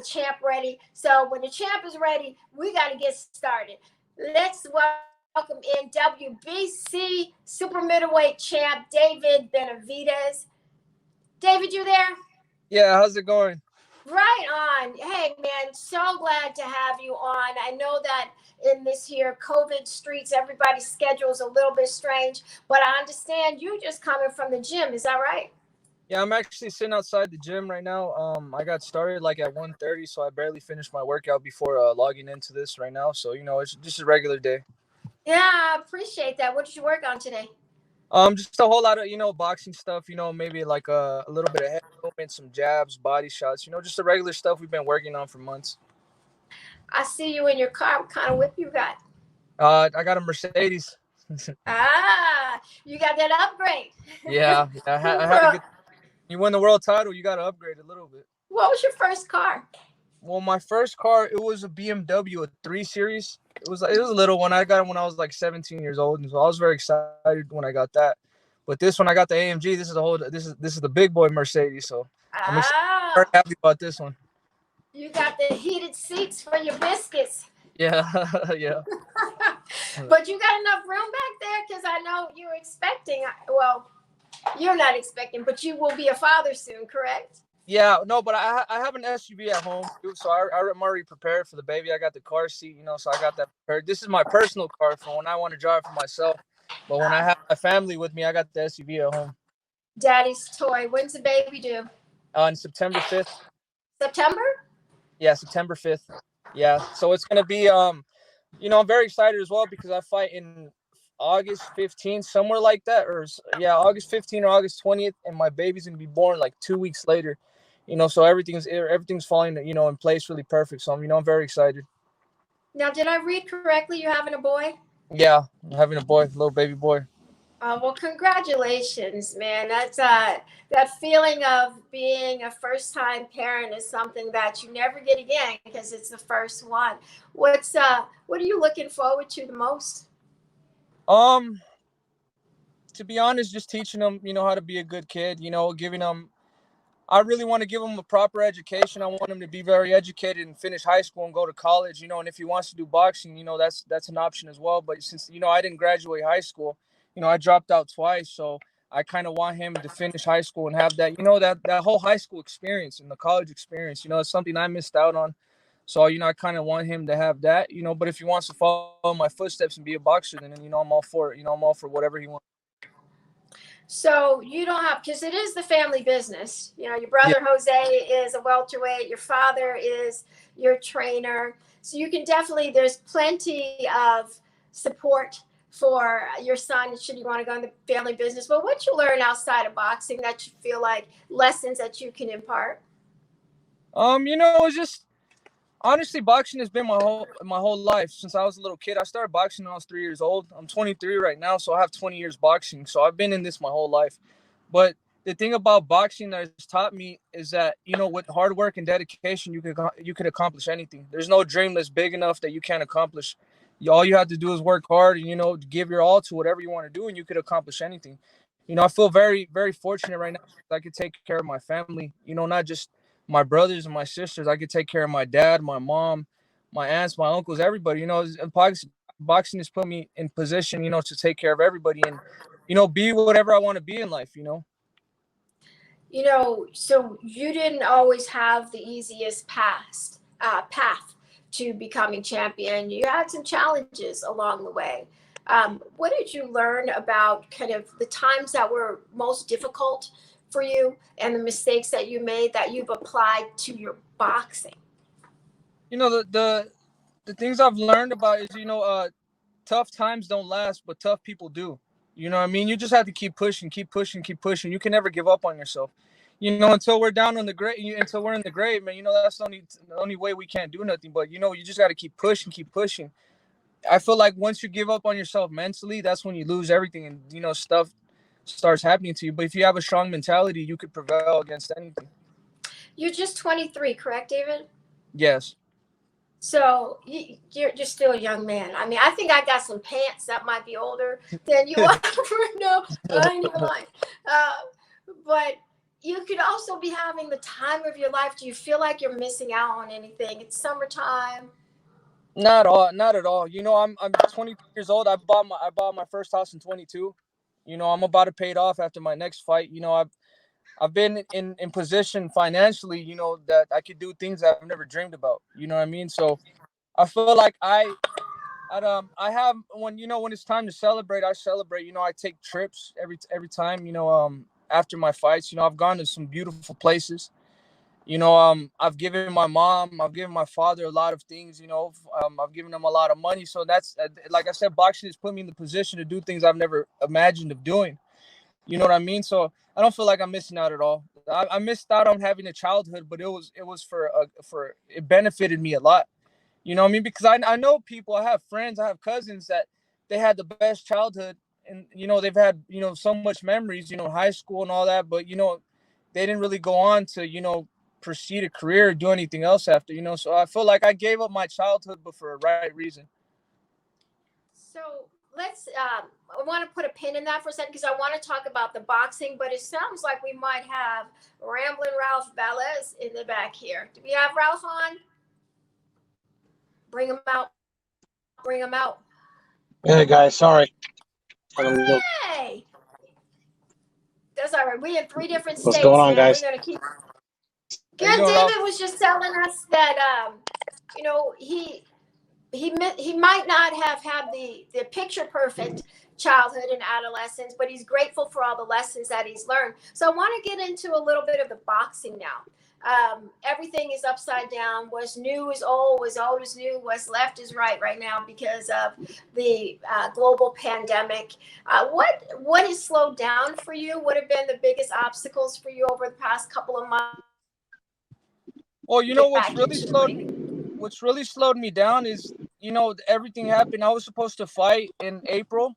champ ready. So when the champ is ready, we got to get started. Let's welcome in WBC super middleweight champ, David Benavidez. David, you there? Yeah, how's it going? Right on. Hey, man, so glad to have you on. I know that in this here COVID streets, everybody's schedule is a little bit strange, but I understand you just coming from the gym. Is that right? Yeah, I'm actually sitting outside the gym right now. I got started like at 1:30, so I barely finished my workout before logging into this right now. So, it's just a regular day. Yeah, I appreciate that. What did you work on today? Just a whole lot of, boxing stuff, maybe like a little bit of head movement, some jabs, body shots, just the regular stuff we've been working on for months. I see you in your car. What kind of whip you got? I got a Mercedes. You got that upgrade. Yeah, I had to get. You win the world title, you got to upgrade a little bit. What was your first car? Well, my first car, it was a BMW, a 3 Series. It was a little one. I got it when I was like 17 years old, and so I was very excited when I got that. But this one, I got the AMG. This is the big boy Mercedes. So I'm very happy about this one. You got the heated seats for your biscuits. Yeah, yeah. But you got enough room back there, because I know you're expecting. Well, you're not expecting, but you will be a father soon, correct? Yeah, no, but I have an SUV at home, so I'm already prepared for the baby. I got the car seat, so I got that prepared. This is my personal car for when I want to drive for myself. But when I have my family with me, I got the SUV at home. Daddy's toy. When's the baby due? On September 5th. September? Yeah, September 5th. Yeah, so it's going to be, I'm very excited as well because I fight in August 15th, somewhere like that. August 15th or August 20th, and my baby's going to be born like 2 weeks later. So everything's falling, in place really perfect. So I'm very excited. Now, did I read correctly? You having a boy? Yeah, I'm having a boy, little baby boy. Well, congratulations, man. That's that feeling of being a first-time parent is something that you never get again because it's the first one. What are you looking forward to the most? To be honest, just teaching them, how to be a good kid. Giving them. I really want to give him a proper education. I want him to be very educated and finish high school and go to college, and if he wants to do boxing, that's an option as well. But since, I didn't graduate high school, I dropped out twice. So I kind of want him to finish high school and have that, that whole high school experience and the college experience, it's something I missed out on. So, I kind of want him to have that, but if he wants to follow my footsteps and be a boxer, then, I'm all for it. I'm all for whatever he wants. So you don't have, because it is the family business. Your brother Jose is a welterweight. Your father is your trainer. So you can definitely, there's plenty of support for your son should you want to go in the family business. But what you learn outside of boxing that you feel like lessons that you can impart? It's just, honestly, boxing has been my whole life since I was a little kid. I started boxing when I was 3 years old. I'm 23 right now, so I have 20 years boxing. So I've been in this my whole life. But the thing about boxing that has taught me is that, with hard work and dedication, you could accomplish anything. There's no dream that's big enough that you can't accomplish. All you have to do is work hard and, give your all to whatever you want to do, and you could accomplish anything. I feel very, very fortunate right now. I could take care of my family, not just my brothers and my sisters. I could take care of my dad, my mom, my aunts, my uncles, everybody. Boxing has put me in position, to take care of everybody and, be whatever I want to be in life, So you didn't always have the easiest path to becoming champion. You had some challenges along the way. What did you learn about kind of the times that were most difficult for you and the mistakes that you made that you've applied to your boxing? The things I've learned about is, tough times don't last, but tough people do. You know what I mean? You just have to keep pushing, keep pushing, keep pushing. You can never give up on yourself. Until we're down on the grave, until we're in the grave, man, that's the only way we can't do nothing. But, you just got to keep pushing, keep pushing. I feel like once you give up on yourself mentally, that's when you lose everything and, stuff starts happening to you. But if you have a strong mentality, you could prevail against anything. You're just 23, correct, David? Yes. So you're still a young man. I mean, I think I got some pants that might be older than you are. No, I ain't even lying. But you could also be having the time of your life. Do you feel like you're missing out on anything? It's summertime. Not at all. You know, I'm 23 years old. I bought my first house in 22. You know, I'm about to pay it off after my next fight. You know, I've been in position financially, you know, that I could do things I've never dreamed about. You know what I mean? So I feel like I have when it's time to celebrate, I celebrate. You know, I take trips every time. You know, after my fights, you know, I've gone to some beautiful places. You know, I've given my mom, I've given my father a lot of things. You know, I've given them a lot of money. So that's like I said, boxing has put me in the position to do things I've never imagined of doing. You know what I mean? So I don't feel like I'm missing out at all. I missed out on having a childhood, but it was for it benefited me a lot. You know what I mean? Because I know people, I have friends, I have cousins that they had the best childhood, and you know they've had so much memories, high school and all that, but they didn't really go on to proceed a career or do anything else after. So I feel like I gave up my childhood, but for a right reason. So let's. I want to put a pin in that for a second because I want to talk about the boxing. But it sounds like we might have Ramblin Ralph Velez in the back here. Do we have Ralph on? Bring him out. Bring him out. Hey guys, sorry. Hey. That's all right. We in 3 different states. What's going on, guys? We're gonna keep. Good. David was just telling us that he might not have had the picture perfect childhood and adolescence, but he's grateful for all the lessons that he's learned. So I want to get into a little bit of the boxing now. Everything is upside down. What's new is old. What's old is new. What's left is right now because of the global pandemic. What has slowed down for you? What have been the biggest obstacles for you over the past couple of months? Well, what's really slowed me down is, everything happened. I was supposed to fight in April,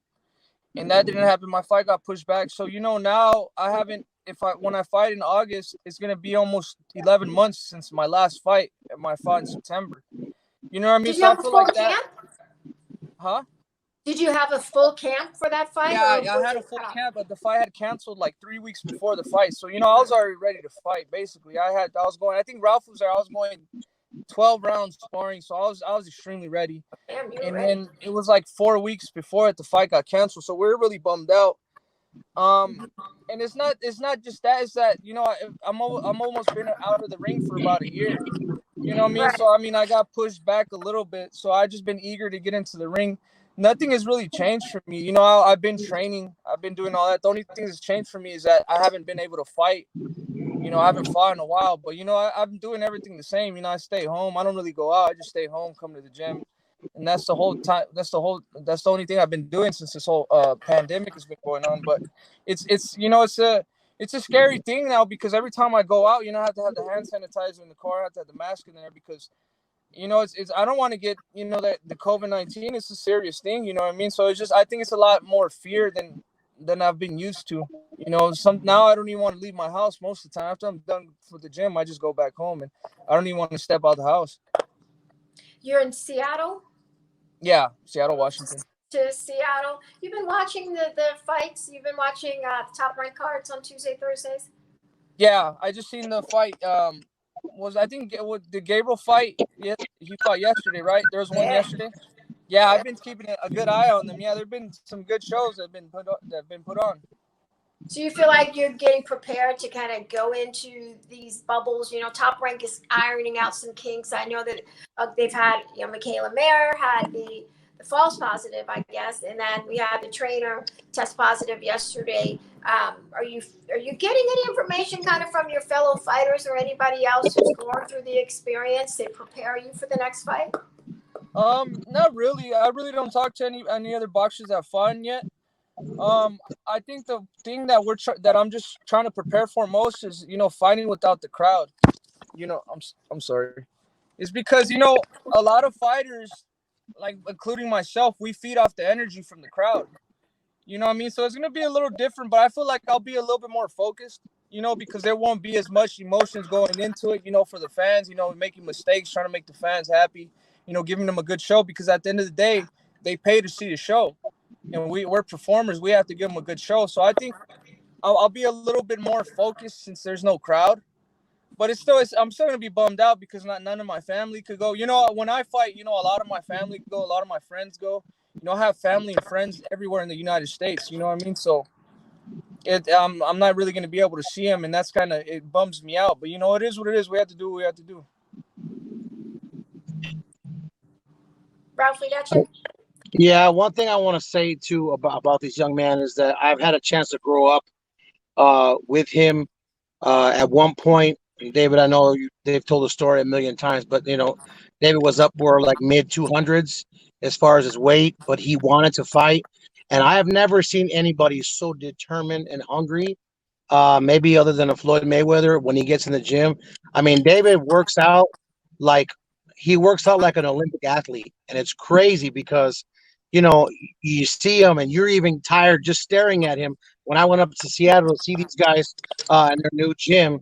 and that didn't happen. My fight got pushed back. So, now I haven't, when I fight in August, it's going to be almost 11 months since my last fight, my fight in September. You know what I mean? Did you have a full camp? Huh? Did you have a full camp for that fight? Yeah, I had a full camp, but the fight had canceled like 3 weeks before the fight. So, I was already ready to fight, basically. I think Ralph was there. I was going 12 rounds sparring, so I was extremely ready. Damn, and ready. Then it was like 4 weeks before the fight got canceled, so we were really bummed out. And it's not just that. It's that I'm almost been out of the ring for about a year. You know what I mean? Right. So I got pushed back a little bit. So I just been eager to get into the ring. Nothing has really changed for me. I've been training. I've been doing all that. The only thing that's changed for me is that I haven't been able to fight. I haven't fought in a while, but I'm doing everything the same. I stay home. I don't really go out. I just stay home, come to the gym, and that's the whole time. That's the only thing I've been doing since this whole pandemic has been going on. But it's a scary thing now because every time I go out, I have to have the hand sanitizer in the car. I have to have the mask in there because it's I don't want to get that the COVID-19 is a serious thing. You know what I mean? So I think it's a lot more fear than I've been used to. Now I don't even want to leave my house most of the time. After I'm done with the gym, I just go back home and I don't even want to step out the house. You're in Seattle? Yeah, Seattle, Washington. To Seattle. You've been watching the fights? You've been watching Top Rank cards on Tuesday, Thursdays? Yeah, I just seen the fight. I think the Gabriel fight? Yeah, he fought yesterday, right? There was one yesterday. Yeah, I've been keeping a good eye on them. Yeah, there've been some good shows that have been put on. So you feel like you're getting prepared to kind of go into these bubbles? Top Rank is ironing out some kinks. I know that they've had, Michaela Mayer had the false positive, I guess, and then we had the trainer test positive yesterday. Are you getting any information kind of from your fellow fighters or anybody else who's going through the experience to prepare you for the next fight? Not really. I really don't talk to any other boxers that fought yet. I think the thing that that I'm just trying to prepare for most is fighting without the crowd. I'm sorry. It's because a lot of fighters, like including myself, we feed off the energy from the crowd. You know what I mean? So it's gonna be a little different, but I feel like I'll be a little bit more focused. Because there won't be as much emotions going into it. For the fans. Making mistakes, trying to make the fans happy. Giving them a good show because at the end of the day, they pay to see the show. And we're performers. We have to give them a good show. So I think I'll be a little bit more focused since there's no crowd. But I'm still gonna be bummed out because none of my family could go. You know, when I fight, you know, a lot of my family go, a lot of my friends go. You know, I have family and friends everywhere in the United States. You know what I mean? So I'm not really gonna be able to see them, and that's kind of, it bums me out. But you know, it is what it is. We have to do what we have to do. Ralph, reaction? Yeah, one thing I want to say too about this young man is that I've had a chance to grow up with him. At one point, David, I know they've told the story a million times, but you know, David was up more like mid 200s as far as his weight, but he wanted to fight, and I have never seen anybody so determined and hungry. Maybe other than a Floyd Mayweather when he gets in the gym. I mean, David works out like he works out like an Olympic athlete, and it's crazy because you know you see him and you're even tired just staring at him. When I went up to Seattle to see these guys in their new gym,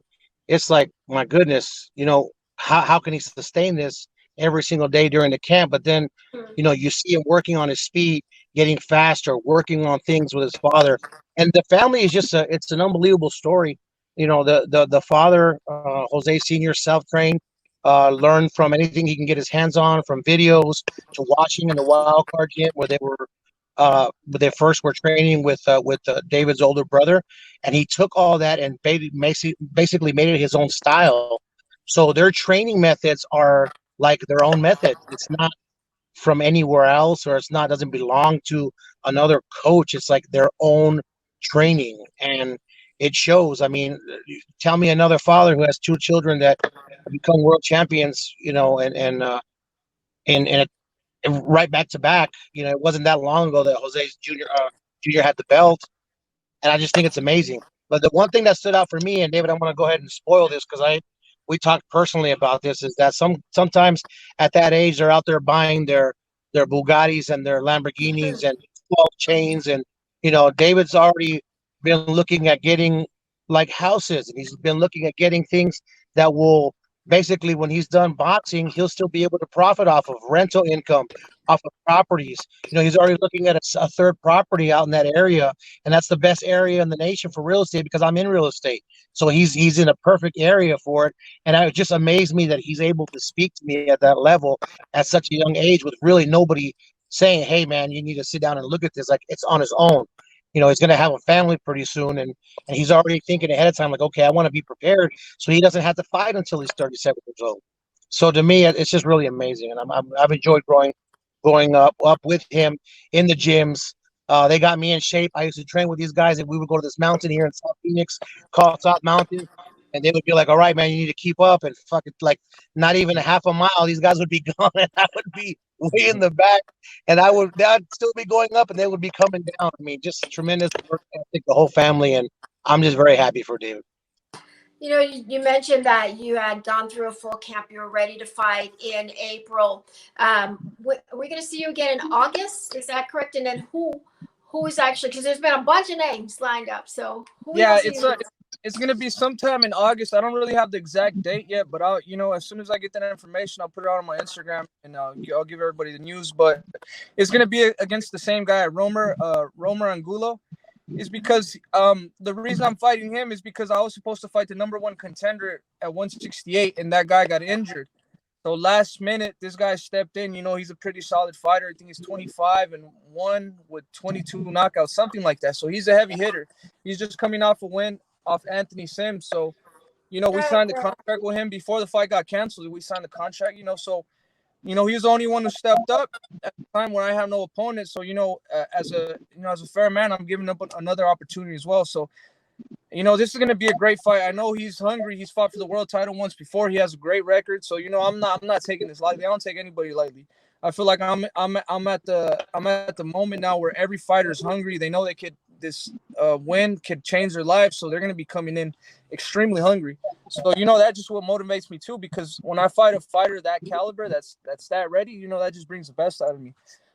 it's like my goodness, you know how can he sustain this every single day during the camp? But then you know you see him working on his speed, getting faster, working on things with his father, and the family is just it's an unbelievable story. You know, the father, Jose Senior, self-trained, learned from anything he can get his hands on, from videos to watching in the wild card gym where they first were training with David's older brother, and he took all that and basically made it his own style. So their training methods are like their own methods. It's not from anywhere else, or it's not, doesn't belong to another coach. It's like their own training, and it shows. I mean, tell me another father who has two children that become world champions, you know, and right back to back. You know, it wasn't that long ago that Jose Junior had the belt, and I just think it's amazing. But the one thing that stood out for me, and David, I'm going to go ahead and spoil this because we talked personally about this, is that sometimes at that age they're out there buying their Bugattis and their Lamborghinis and 12 chains, and you know David's already been looking at getting like houses, and he's been looking at getting things that will basically, when he's done boxing, he'll still be able to profit off of rental income, off of properties. You know, he's already looking at a third property out in that area, and that's the best area in the nation for real estate because I'm in real estate. So he's in a perfect area for it, and it just amazed me that he's able to speak to me at that level at such a young age with really nobody saying, "Hey, man, you need to sit down and look at this." Like it's on his own. You know, he's going to have a family pretty soon, and he's already thinking ahead of time, like, okay, I want to be prepared so he doesn't have to fight until he's 37 years old. So to me, it's just really amazing, and I've enjoyed growing up with him in the gyms. They got me in shape. I used to train with these guys, and we would go to this mountain here in South Phoenix called South Mountain, and they would be like, "All right, man, you need to keep up." And fucking like, not even a half a mile, these guys would be gone, and I would be way in the back, and I'd still be going up, and they would be coming down. I mean, just tremendous work ethic, the whole family, and I'm just very happy for David. You know, you mentioned that you had gone through a full camp. You were ready to fight in April. Are we going to see you again in August? Is that correct? And then who is actually, because there's been a bunch of names lined up. So yeah, it's going to be sometime in August. I don't really have the exact date yet, but I'll, you know, as soon as I get that information, I'll put it out on my Instagram, and I'll give everybody the news. But it's going to be against the same guy, Romer Angulo. Is because the reason I'm fighting him is because I was supposed to fight the #1 contender at 168, and that guy got injured. So last minute, this guy stepped in. You know, he's a pretty solid fighter. I think he's 25-1 with 22 knockouts, something like that. So he's a heavy hitter. He's just coming off a win off Anthony Sims. So, you know, we signed the contract with him before the fight got canceled. We signed the contract, you know, so, you know, he's the only one who stepped up at the time when I have no opponent. So, you know, as a fair man, I'm giving up another opportunity as well. So, you know, this is going to be a great fight. I know he's hungry. He's fought for the world title once before. He has a great record. So, you know, I'm not taking this lightly. I don't take anybody lightly. I feel like I'm at the moment now where every fighter is hungry. They know this win could change their life, so they're going to be coming in extremely hungry. So, you know, that's just what motivates me too, because when I fight a fighter that caliber, that's that ready, you know, that just brings the best out of me.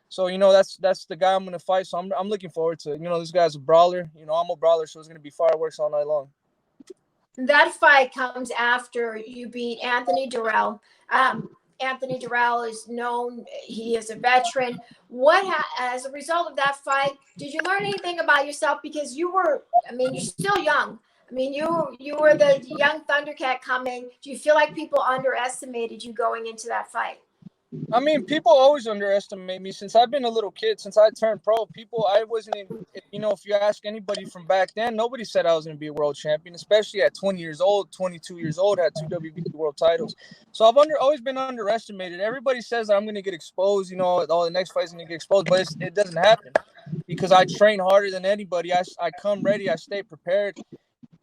So, you know, that's the guy I'm going to fight. So I'm looking forward to it. You know, this guy's a brawler. You know, I'm a brawler, so it's going to be fireworks all night long. That fight comes after you beat Anthony Durrell. Anthony Durrell is known, he is a veteran. As a result of that fight, did you learn anything about yourself? Because you're still young. I mean, you were the young Thundercat coming. Do you feel like people underestimated you going into that fight? I mean, people always underestimate me since I've been a little kid. Since I turned pro, I wasn't even, if you ask anybody from back then, nobody said I was going to be a world champion, especially at 20 years old, 22 years old, had 2 WBC world titles. So I've always been underestimated. Everybody says that I'm going to get exposed, the next fight's going to get exposed, but it doesn't happen because I train harder than anybody. I come ready. I stay prepared,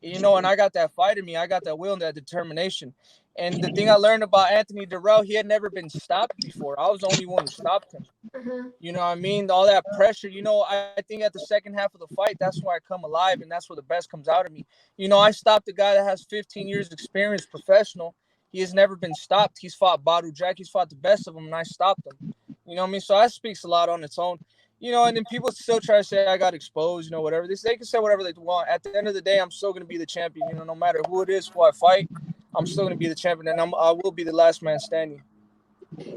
and I got that fight in me. I got that will and that determination. And the thing I learned about Anthony Durrell, he had never been stopped before. I was the only one who stopped him. Mm-hmm. You know what I mean? All that pressure, I think at the second half of the fight, that's where I come alive, and that's where the best comes out of me. I stopped a guy that has 15 years experience, professional. He has never been stopped. He's fought Badu Jack. He's fought the best of them, and I stopped him. You know what I mean? So that speaks a lot on its own. And then people still try to say I got exposed, whatever. They can say whatever they want. At the end of the day, I'm still going to be the champion. No matter who it is, who I fight, I'm still going to be the champion, and I will be the last man standing.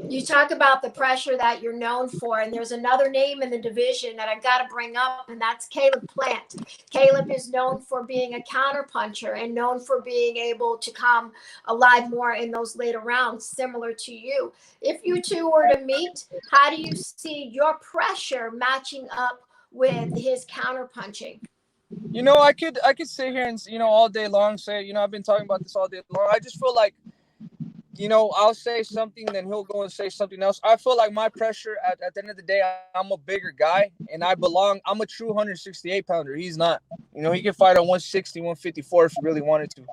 You talk about the pressure that you're known for, and there's another name in the division that I got to bring up, and that's Caleb Plant. Caleb is known for being a counterpuncher and known for being able to come alive more in those later rounds, similar to you. If you two were to meet, how do you see your pressure matching up with his counterpunching? I could sit here and, all day long say, I've been talking about this all day long. I just feel like, I'll say something, then he'll go and say something else. I feel like my pressure at the end of the day, I'm a bigger guy, and I'm a true 168 pounder. He's not. He can fight at 160, 154 if he really wanted to.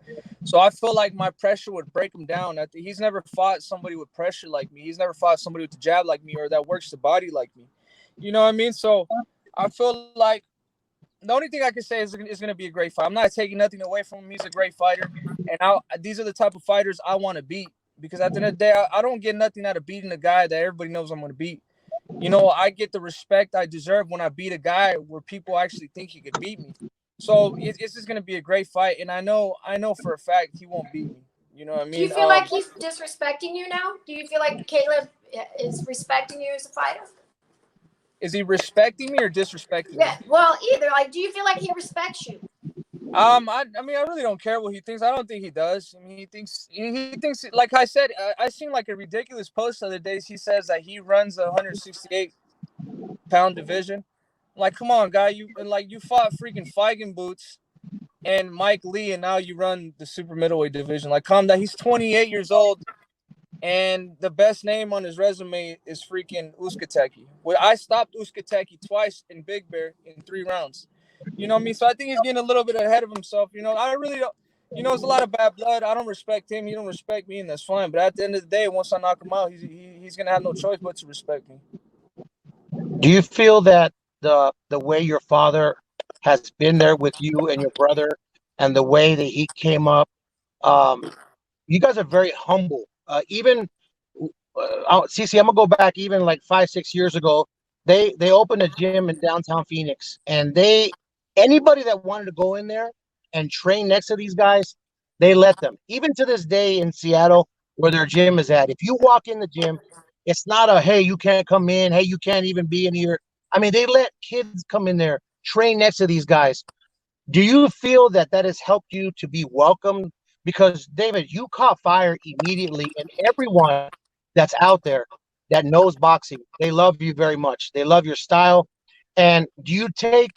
So I feel like my pressure would break him down. He's never fought somebody with pressure like me. He's never fought somebody with the jab like me or that works the body like me. You know what I mean? So I feel like the only thing I can say is going to be a great fight. I'm not taking nothing away from him. He's a great fighter. And these are the type of fighters I want to beat. Because at the end of the day, I don't get nothing out of beating a guy that everybody knows I'm going to beat. I get the respect I deserve when I beat a guy where people actually think he could beat me. So it's just going to be a great fight. And I know for a fact he won't beat me. You know what I mean? Do you feel like he's disrespecting you now? Do you feel like Caleb is respecting you as a fighter? Is he respecting me or disrespecting me? Yeah, well, either. Like, do you feel like he respects you? I really don't care what he thinks. I don't think he does. I mean, he thinks, like I said, I seen like a ridiculous post the other day. He says that he runs a 168-pound division. Like, come on, guy. You fought freaking Feigen Boots and Mike Lee, and now you run the super middleweight division. Like, calm down. He's 28 years old, and the best name on his resume is freaking Uskateki. Well, I stopped Uskateki twice in Big Bear in 3 rounds. You know what I mean? So I think he's getting a little bit ahead of himself. I really don't. There's a lot of bad blood. I don't respect him. He don't respect me, and that's fine. But at the end of the day, once I knock him out, he's gonna have no choice but to respect me. Do you feel that the way your father has been there with you and your brother, and the way that he came up, you guys are very humble. Even CC, I'm gonna go back even like 5-6 years ago. They opened a gym in downtown Phoenix, and anybody that wanted to go in there and train next to these guys, they let them. Even to this day in Seattle, where their gym is at, if you walk in the gym, it's not a, hey, you can't come in, hey, you can't even be in here. I mean, they let kids come in there, train next to these guys. Do you feel that has helped you to be welcomed? Because, David, you caught fire immediately, and everyone that's out there that knows boxing, they love you very much. They love your style. And do you take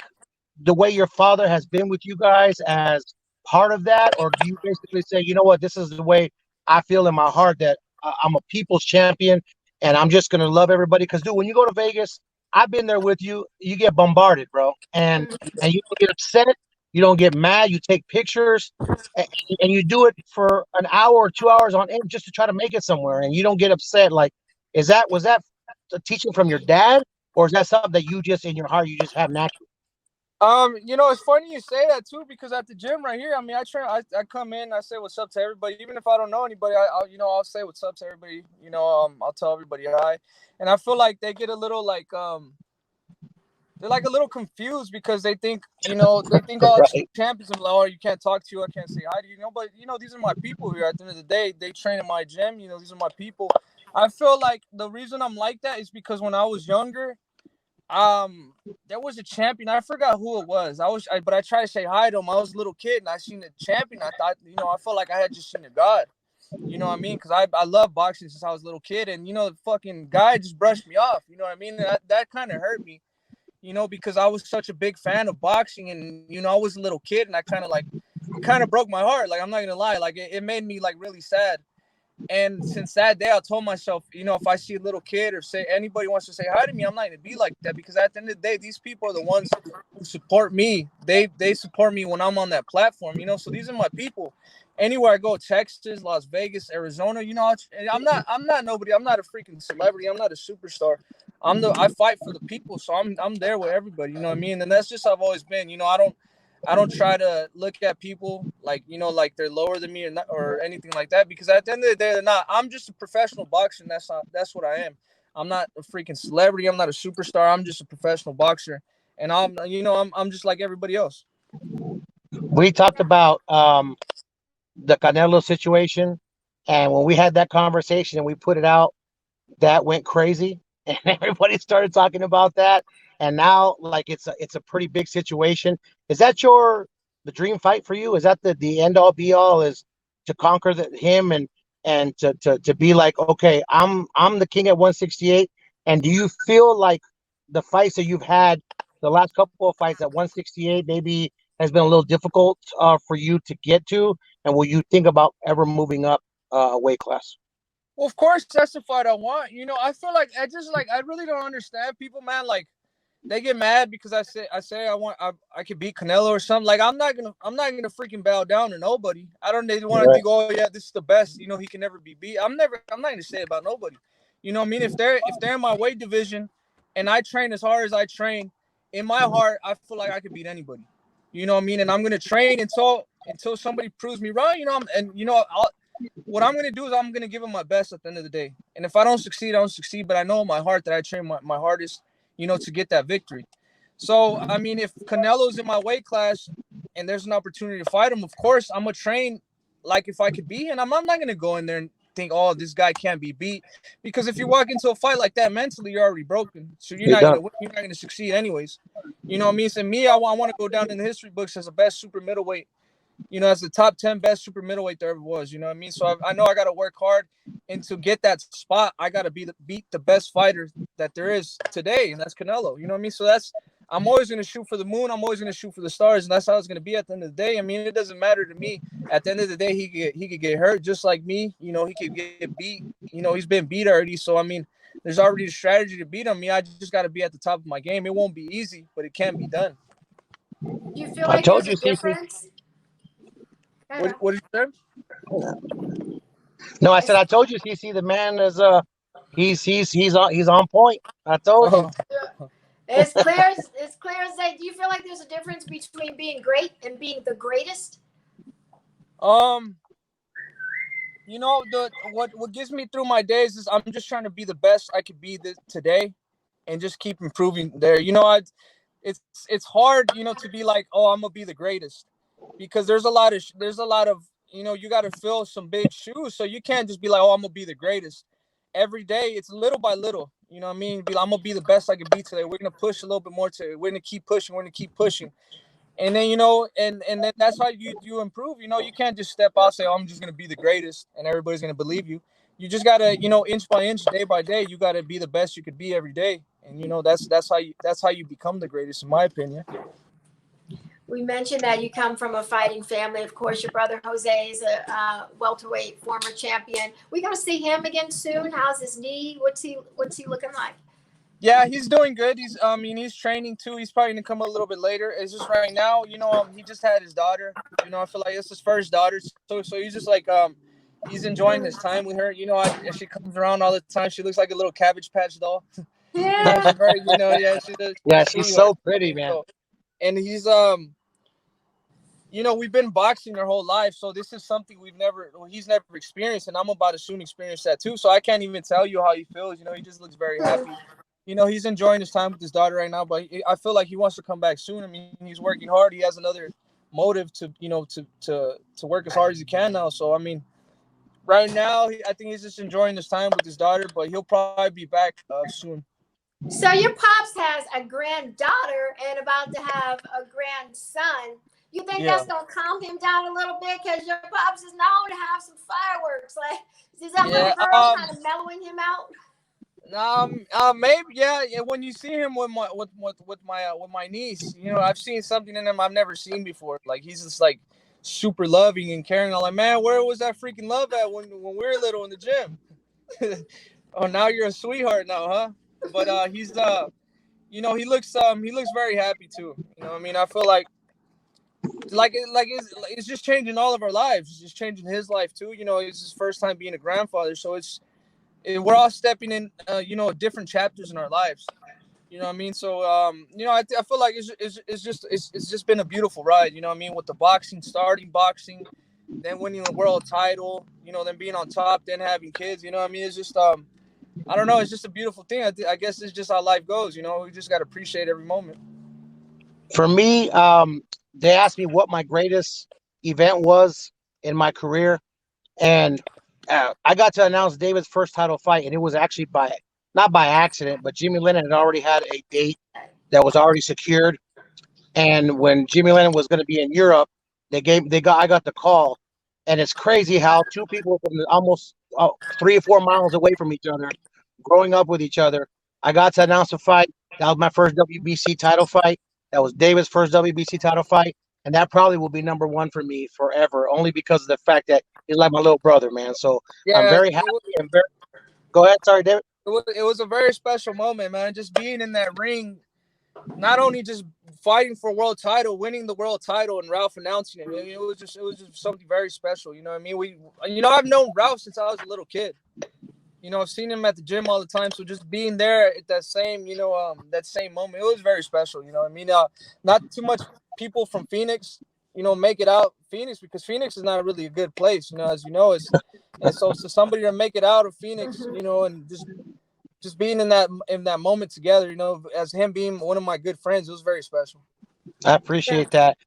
the way your father has been with you guys as part of that? Or do you basically say, you know what, this is the way I feel in my heart, that I'm a people's champion and I'm just going to love everybody? Because, dude, when you go to Vegas, I've been there with you, you get bombarded, bro. And you don't get upset. You don't get mad. You take pictures and you do it for an hour or 2 hours on end just to try to make it somewhere. And you don't get upset. Like, was that a teaching from your dad, or is that something that you just in your heart, you just have naturally? It's funny you say that too, because at the gym right here, I mean, I come in, I say what's up to everybody, even if I don't know anybody. I'll say what's up to everybody. I'll tell everybody hi, and I feel like they get a little like they're like a little confused because they think all Right. champions are like, oh, you can't talk to you, I can't say hi to you, but these are my people here. At the end of the day, they train in my gym. These are my people. I feel like the reason I'm like that is because when I was younger, there was a champion. I forgot who it was. But I tried to say hi to him. I was a little kid and I seen the champion. I thought, I felt like I had just seen a god. You know what I mean? Because I love boxing since I was a little kid, and the fucking guy just brushed me off. You know what I mean? That kind of hurt me. Because I was such a big fan of boxing, and I was a little kid, and it kind of broke my heart. Like, I'm not gonna lie, like it made me like really sad. And since that day, I told myself, if I see a little kid or say anybody wants to say hi to me, I'm not going to be like that, because at the end of the day, these people are the ones who support me. They support me when I'm on that platform, So these are my people. Anywhere I go, Texas, Las Vegas, Arizona, I'm not nobody. I'm not a freaking celebrity. I'm not a superstar. I fight for the people, so I'm there with everybody. You know what I mean? And that's just how I've always been. I don't try to look at people like, like they're lower than me or anything like that, because at the end of the day, they're not. I'm just a professional boxer, and that's what I am. I'm not a freaking celebrity. I'm not a superstar. I'm just a professional boxer, and I'm just like everybody else. We talked about the Canelo situation, and when we had that conversation and we put it out, that went crazy, and everybody started talking about that. And now, like, it's a pretty big situation. Is that the dream fight for you? Is that the end all be all, is to conquer him and to be like, okay, I'm the king at 168? And do you feel like the fights that you've had, the last couple of fights at 168, maybe has been a little difficult for you to get to? And will you think about ever moving up a weight class? Well, of course, that's the fight I want. I feel like I really don't understand people, man. Like, they get mad because I say I could beat Canelo or something. Like, I'm not gonna freaking bow down to nobody. They want to think, oh yeah, this is the best. He can never be beat. I'm not gonna say it about nobody. You know what I mean? If they're in my weight division and I train as hard as I train, in my heart, I feel like I could beat anybody. You know what I mean? And I'm gonna train until somebody proves me wrong. What I'm gonna do is I'm gonna give them my best at the end of the day. And if I don't succeed, I don't succeed. But I know in my heart that I train my hardest, to get that victory. So, I mean, if Canelo's in my weight class and there's an opportunity to fight him, of course, I'm going to train like if I could beat him. I'm not going to go in there and think, oh, this guy can't be beat. Because if you walk into a fight like that mentally, you're already broken. So you're not going to succeed anyways. You know what I mean? So me, I want to go down in the history books as the best super middleweight, as the top 10 best super middleweight there ever was. You know what I mean? So I know I got to work hard, and to get that spot, I got to beat the best fighter that there is today, and that's Canelo. You know what I mean? So I'm always going to shoot for the moon. I'm always going to shoot for the stars, and that's how it's going to be at the end of the day. I mean, it doesn't matter to me. At the end of the day, he could get hurt just like me. He could get beat. He's been beat already. So, I mean, there's already a strategy to beat him. I just got to be at the top of my game. It won't be easy, but it can be done. Do you feel like there's a difference? What did you say? No, I said I told you, CC, the man is he's on point. I told you. It's clear as day. Do you feel like there's a difference between being great and being the greatest? What gets me through my days is I'm just trying to be the best I could be today, and just keep improving there. It's hard, to be like, oh, I'm gonna be the greatest, because there's a lot of you got to fill some big shoes, so you can't just be like, oh, I'm gonna be the greatest. Every day, it's little by little. You know what I mean? Be like, I'm gonna be the best I can be today. We're gonna push a little bit more today. We're gonna keep pushing. We're gonna keep pushing. And then and then that's how you improve. You can't just step out and say, oh, I'm just gonna be the greatest, and everybody's gonna believe you. You just gotta, inch by inch, day by day, you gotta be the best you could be every day. And that's how you become the greatest, in my opinion. We mentioned that you come from a fighting family. Of course, your brother Jose is a welterweight former champion. We gonna see him again soon. How's his knee? What's he looking like? Yeah, he's doing good. He's training too. He's probably gonna come a little bit later. It's just right now, he just had his daughter. I feel like it's his first daughter, so he's just like he's enjoying his time with her. And she comes around all the time. She looks like a little Cabbage Patch doll. Yeah. She's very, she does. Yeah, she's so pretty, man. And he's we've been boxing their whole life, so this is something he's never experienced, and I'm about to soon experience that too. So I can't even tell you how he feels. He just looks very happy. He's enjoying his time with his daughter right now, but I feel like he wants to come back soon. I mean, he's working hard. He has another motive to work as hard as he can now. So, I mean, right now, I think he's just enjoying his time with his daughter, but he'll probably be back soon. So your pops has a granddaughter and about to have a grandson. You think that's gonna calm him down a little bit? Because your pops is known to have some fireworks. Like, is that little girl kind of mellowing him out? Maybe, yeah. When you see him with my niece, you know, I've seen something in him I've never seen before. Like, he's just like super loving and caring. I'm like, man, where was that freaking love at when we were little in the gym? Oh, now you're a sweetheart now, huh? But he's you know, he looks very happy too. You know what I mean? I feel like it's just changing all of our lives. It's just changing his life too. You know, it's his first time being a grandfather, so we're all stepping in, you know, different chapters in our lives. You know what I mean? So, you know, I feel like it's just been a beautiful ride. You know what I mean? With the boxing, starting boxing, then winning the world title. You know, then being on top, then having kids. You know what I mean? It's just I don't know. It's just a beautiful thing. I guess it's just how life goes. You know, we just got to appreciate every moment. For me, they asked me what my greatest event was in my career, and I got to announce David's first title fight, and it was actually not by accident, but Jimmy Lennon had already had a date that was already secured. And when Jimmy Lennon was going to be in Europe, I got the call, and it's crazy how two people from almost 3 or 4 miles away from each other, growing up with each other, I got to announce a fight. That was my first WBC title fight. That was David's first WBC title fight, and that probably will be number one for me forever, only because of the fact that he's like my little brother, man. So yeah, I'm very happy and very. Go ahead, sorry, David. It was a very special moment, man. Just being in that ring, not only just fighting for a world title, winning the world title, and Ralph announcing it. I mean, it was just something very special. You know what I mean? I've known Ralph since I was a little kid. You know, I've seen him at the gym all the time. So just being there at that same, that same moment, it was very special. You know what I mean? Not too much people from Phoenix, make it out Phoenix, because Phoenix is not really a good place, as you know. And so somebody to make it out of Phoenix, and just being in that moment together, as him being one of my good friends, it was very special. I appreciate that.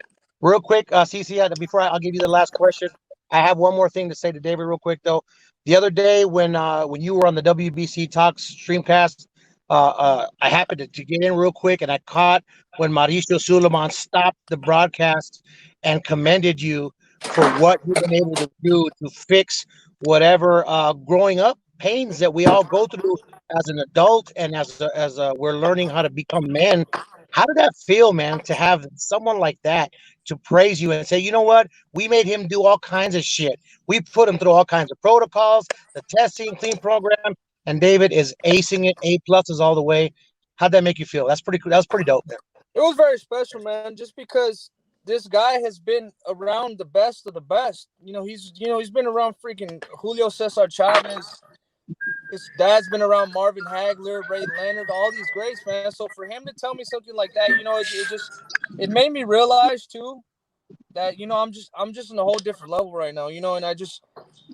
Real quick, CC, before I'll give you the last question, I have one more thing to say to David real quick, though. The other day when you were on the WBC Talks Streamcast, I happened to get in real quick, and I caught when Mauricio Suleiman stopped the broadcast and commended you for what you've been able to do to fix whatever growing up pains that we all go through as an adult and as we're learning how to become men. How did that feel, man, to have someone like that to praise you and say, you know what, we made him do all kinds of shit. We put him through all kinds of protocols, the testing, clean program, and David is acing it, A+ all the way. How'd that make you feel? That's pretty cool. That was pretty dope, man. It was very special, man, just because this guy has been around the best of the best. He's been around freaking Julio Cesar Chavez. His dad's been around Marvin Hagler, Ray Leonard, all these greats, man. So for him to tell me something like that, it made me realize too that I'm just in a whole different level right now, and I just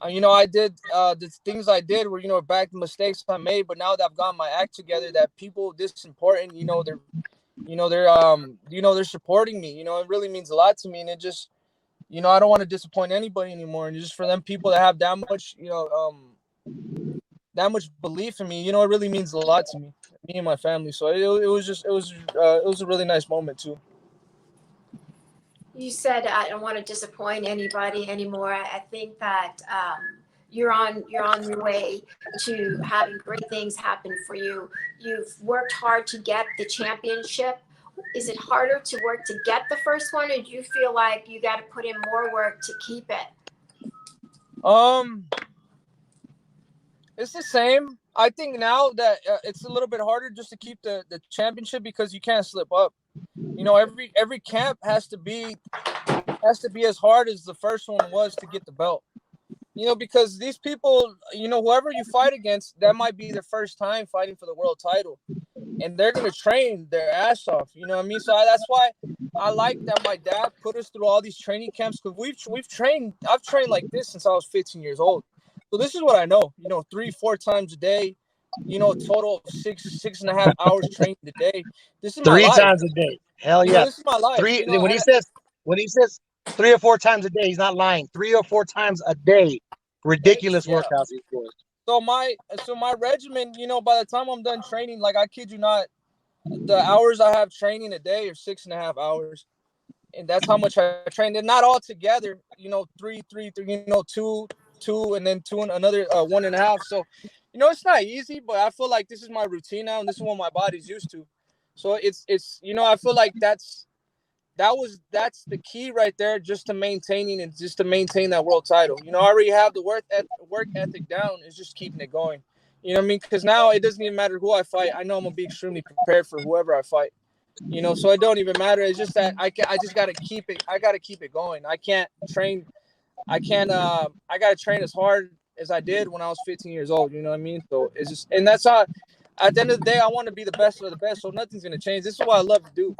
I did the things I did were back the mistakes I made, but now that I've got my act together, that people this important, they're supporting me. It really means a lot to me, and it just I don't want to disappoint anybody anymore, and just for them people that have that much that much belief in me, it really means a lot to me and my family. So it was a really nice moment too. You said I don't want to disappoint anybody anymore. I think that you're on your way to having great things happen for you. You've worked hard to get the championship. Is it harder to work to get the first one, or do you feel like you got to put in more work to keep it? It's the same. I think now that it's a little bit harder just to keep the championship, because you can't slip up. Every camp has to be as hard as the first one was to get the belt. Because these people, whoever you fight against, that might be their first time fighting for the world title, and they're gonna train their ass off. You know what I mean? So that's why I like that my dad put us through all these training camps, because we've trained. I've trained like this since I was 15 years old. So this is what I know. 3-4 times a day. Total of 6.5 hours training a day. This is 3 my life. times a day. Hell yeah. This is my life. When he says 3 or 4 times a day, he's not lying. 3 or 4 times a day ridiculous Yeah. workouts he's doing. So my regimen, you know, by the time I'm done training, like I kid you not, the hours I have training a day are 6.5 hours. And that's how much I trained. And not all together, you know, three, you know, two, and then two and another 1.5. So, you know, it's not easy, but I feel like this is my routine now, and this is what my body's used to. So it's you know, I feel like that's the key right there, just to maintaining and just to maintain that world title. You know, I already have the work ethic down. It's just keeping it going. You know what I mean? Because now it doesn't even matter who I fight. I know I'm gonna be extremely prepared for whoever I fight. You know, so it don't even matter. It's just that I just gotta keep it. I gotta keep it going. I can't train. I gotta train as hard as I did when I was 15 years old. You know what I mean? So it's just, and that's how. At the end of the day, I want to be the best of the best. So nothing's gonna change. This is what I love to do.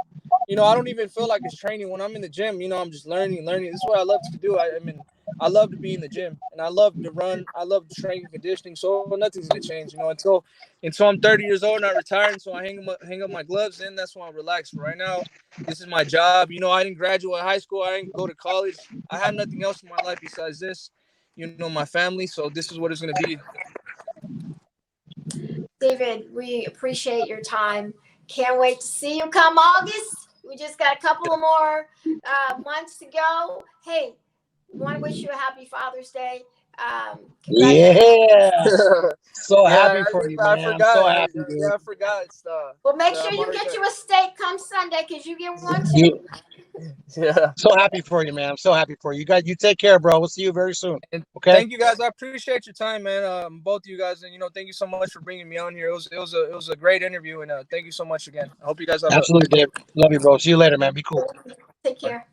You know, I don't even feel like it's training when I'm in the gym. You know, I'm just learning. This is what I love to do. I mean, I love to be in the gym, and I love to run. I love training conditioning. So nothing's gonna change. You know, until I'm 30 years old and I retire. So I hang up my gloves, and that's when I relax. But right now, this is my job. You know, I didn't graduate high school. I didn't go to college. I had nothing else in my life besides this. You know, my family. So this is what it's gonna be. David, we appreciate your time. Can't wait to see you come August. We just got a couple of more months to go. Hey, want to wish you a happy Father's Day. Yeah. So Yeah, happy for you, man. I forgot. I'm so happy, dude. Yeah, I forgot. Well, make sure you get you a steak come Sunday, because you get one too. You, Yeah. so happy for you, man. I'm so happy for you. You guys, you take care, bro. We'll see you very soon. Okay. Thank you guys. I appreciate your time, man. Both of you guys, and you know, thank you so much for bringing me on here. It was a great interview, and thank you so much again. I hope you guys have Absolutely, Dave. Love you, bro. See you later, man. Be cool. Take care.